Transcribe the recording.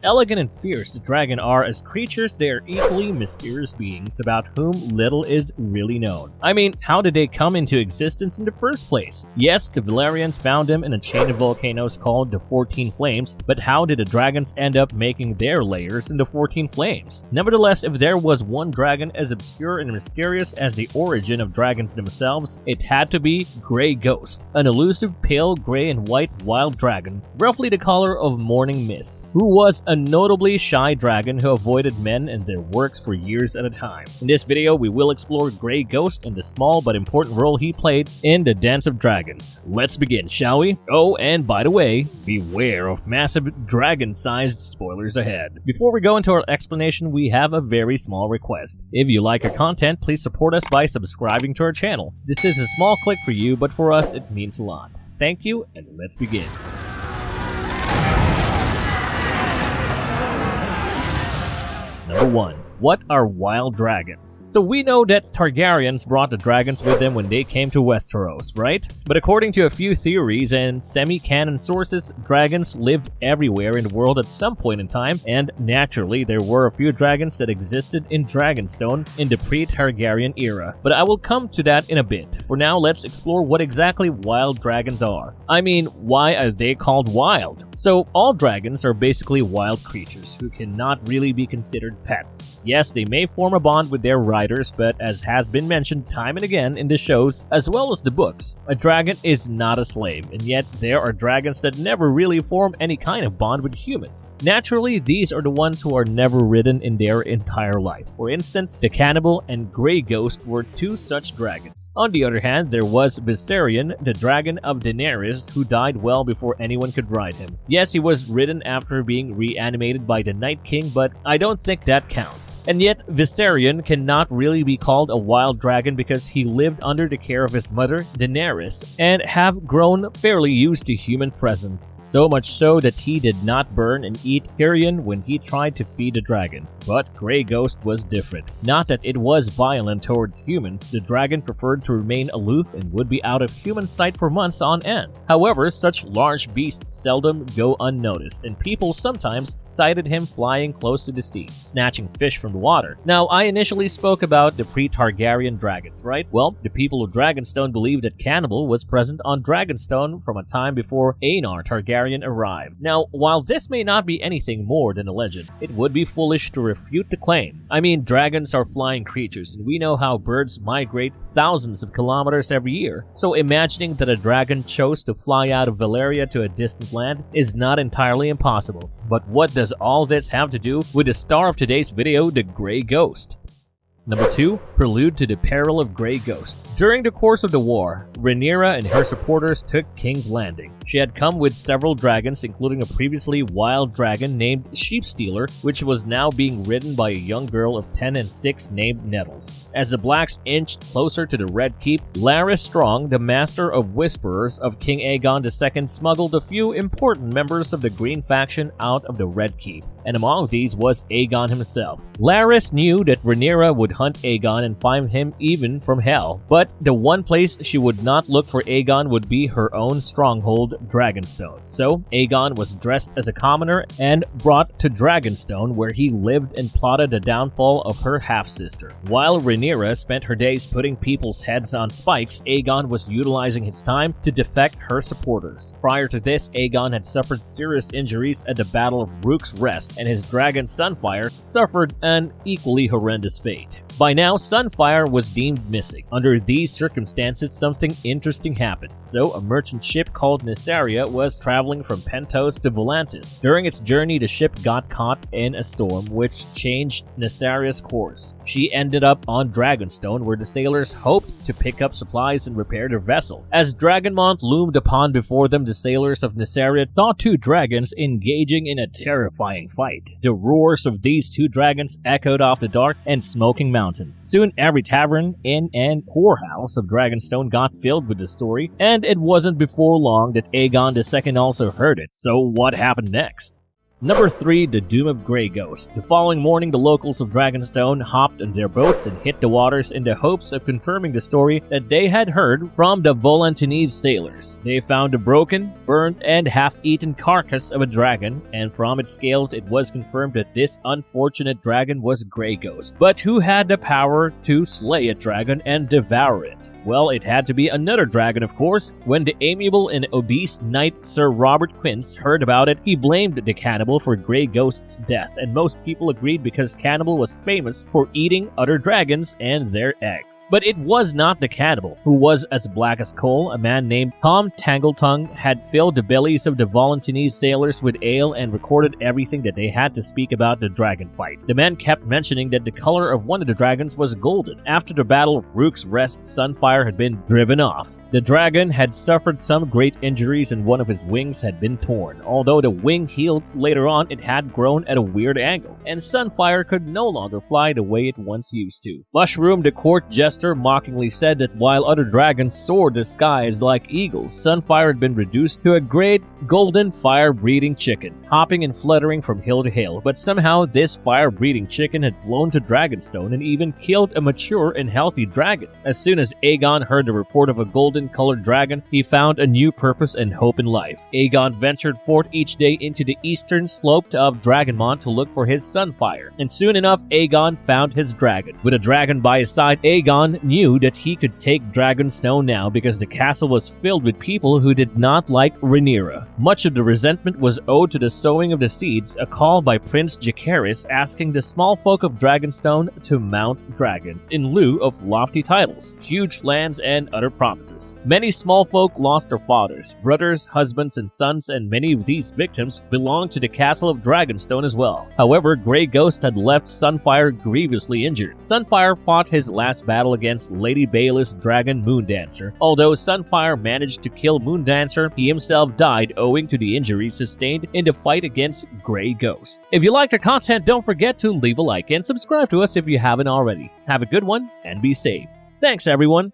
Elegant and fierce the dragon are as creatures, they are equally mysterious beings about whom little is really known. I mean, how did they come into existence in the first place? Yes, the Valerians found them in a chain of volcanoes called the 14 Flames, but how did the dragons end up making their lairs in the 14 Flames? Nevertheless, if there was one dragon as obscure and mysterious as the origin of dragons themselves, it had to be Grey Ghost, an elusive pale gray and white wild dragon, roughly the color of morning mist, who was a notably shy dragon who avoided men and their works for years at a time. In this video, we will explore Grey Ghost and the small but important role he played in the Dance of Dragons. Let's begin, shall we? Oh, and by the way, beware of massive dragon-sized spoilers ahead. Before we go into our explanation, we have a very small request. If you like our content, please support us by subscribing to our channel. This is a small click for you, but for us, it means a lot. Thank you, and let's begin. Number 1. What are wild dragons? So we know that Targaryens brought the dragons with them when they came to Westeros, right? But according to a few theories and semi-canon sources, dragons lived everywhere in the world at some point in time, and naturally there were a few dragons that existed in Dragonstone in the pre-Targaryen era. But I will come to that in a bit. For now, let's explore what exactly wild dragons are. I mean, why are they called wild? So all dragons are basically wild creatures who cannot really be considered pets. Yes, they may form a bond with their riders, but as has been mentioned time and again in the shows, as well as the books, a dragon is not a slave, and yet there are dragons that never really form any kind of bond with humans. Naturally, these are the ones who are never ridden in their entire life. For instance, the Cannibal and Grey Ghost were two such dragons. On the other hand, there was Viserion, the dragon of Daenerys, who died well before anyone could ride him. Yes, he was ridden after being reanimated by the Night King, but I don't think that counts. And yet, Viserion cannot really be called a wild dragon because he lived under the care of his mother, Daenerys, and have grown fairly used to human presence. So much so that he did not burn and eat Tyrion when he tried to feed the dragons. But Grey Ghost was different. Not that it was violent towards humans, the dragon preferred to remain aloof and would be out of human sight for months on end. However, such large beasts seldom go unnoticed, and people sometimes sighted him flying close to the sea, snatching fish from the water. Now, I initially spoke about the pre-Targaryen dragons, right? Well, the people of Dragonstone believe that Cannibal was present on Dragonstone from a time before Aenar Targaryen arrived. Now, while this may not be anything more than a legend, it would be foolish to refute the claim. I mean, dragons are flying creatures, and we know how birds migrate thousands of kilometers every year. So imagining that a dragon chose to fly out of Valyria to a distant land is not entirely impossible. But what does all this have to do with the star of today's video, the Grey Ghost? Number 2. Prelude to the Peril of Grey Ghost. During the course of the war, Rhaenyra and her supporters took King's Landing. She had come with several dragons, including a previously wild dragon named Sheepstealer, which was now being ridden by a young girl of 10 and 6 named Nettles. As the Blacks inched closer to the Red Keep, Larys Strong, the master of whisperers of King Aegon II, smuggled a few important members of the Green faction out of the Red Keep, and among these was Aegon himself. Larys knew that Rhaenyra would hunt Aegon and find him even from hell, but the one place she would not look for Aegon would be her own stronghold, Dragonstone. So Aegon was dressed as a commoner and brought to Dragonstone, where he lived and plotted the downfall of her half-sister. While Rhaenyra spent her days putting people's heads on spikes, Aegon was utilizing his time to defect her supporters. Prior to this, Aegon had suffered serious injuries at the Battle of Rook's Rest, and his dragon Sunfire suffered an equally horrendous fate. By now, Sunfire was deemed missing. Under these circumstances, something interesting happened. So, a merchant ship called Nessaria was traveling from Pentos to Volantis. During its journey, the ship got caught in a storm, which changed Nessaria's course. She ended up on Dragonstone, where the sailors hoped to pick up supplies and repair their vessel. As Dragonmont loomed upon before them, the sailors of Nessaria saw two dragons engaging in a terrifying fight. The roars of these two dragons echoed off the dark and smoking mountains. Soon, every tavern, inn, and whorehouse of Dragonstone got filled with the story, and it wasn't before long that Aegon II also heard it. So what happened next? Number 3. The Doom of Grey Ghost. The following morning, the locals of Dragonstone hopped on their boats and hit the waters in the hopes of confirming the story that they had heard from the Volantinese sailors. They found a broken, burned, and half-eaten carcass of a dragon, and from its scales it was confirmed that this unfortunate dragon was Grey Ghost. But who had the power to slay a dragon and devour it? Well, it had to be another dragon, of course. When the amiable and obese knight Sir Robert Quince heard about it, he blamed the cannibal for Grey Ghost's death, and most people agreed because cannibal was famous for eating other dragons and their eggs. But it was not the cannibal, who was as black as coal. A man named Tom Tangletongue had filled the bellies of the Volantinese sailors with ale and recorded everything that they had to speak about the dragon fight. The man kept mentioning that the color of one of the dragons was golden. After the battle, Rook's Rest Sunfire had been driven off. The dragon had suffered some great injuries and one of his wings had been torn. Although the wing healed later on, it had grown at a weird angle, and Sunfire could no longer fly the way it once used to. Mushroom, the court jester, mockingly said that while other dragons soared the skies like eagles, Sunfire had been reduced to a great golden fire-breathing chicken, hopping and fluttering from hill to hill. But somehow this fire-breathing chicken had flown to Dragonstone and even killed a mature and healthy dragon. As soon as Aegon heard the report of a golden-colored dragon, he found a new purpose and hope in life. Aegon ventured forth each day into the eastern slope of Dragonmont to look for his Sunfire, and soon enough Aegon found his dragon. With a dragon by his side, Aegon knew that he could take Dragonstone now because the castle was filled with people who did not like Rhaenyra. Much of the resentment was owed to the sowing of the seeds, a call by Prince Jacaerys asking the small folk of Dragonstone to mount dragons in lieu of lofty titles, huge lands, and other promises. Many small folk lost their fathers, brothers, husbands, and sons, and many of these victims belonged to the castle of Dragonstone as well. However, Grey Ghost had left Sunfire grievously injured. Sunfire fought his last battle against Lady Baelys' dragon Moondancer. Although Sunfire managed to kill Moondancer, he himself died owing to the injuries sustained in the fight against Grey Ghost. If you liked our content, don't forget to leave a like and subscribe to us if you haven't already. Have a good one and be safe. Thanks everyone.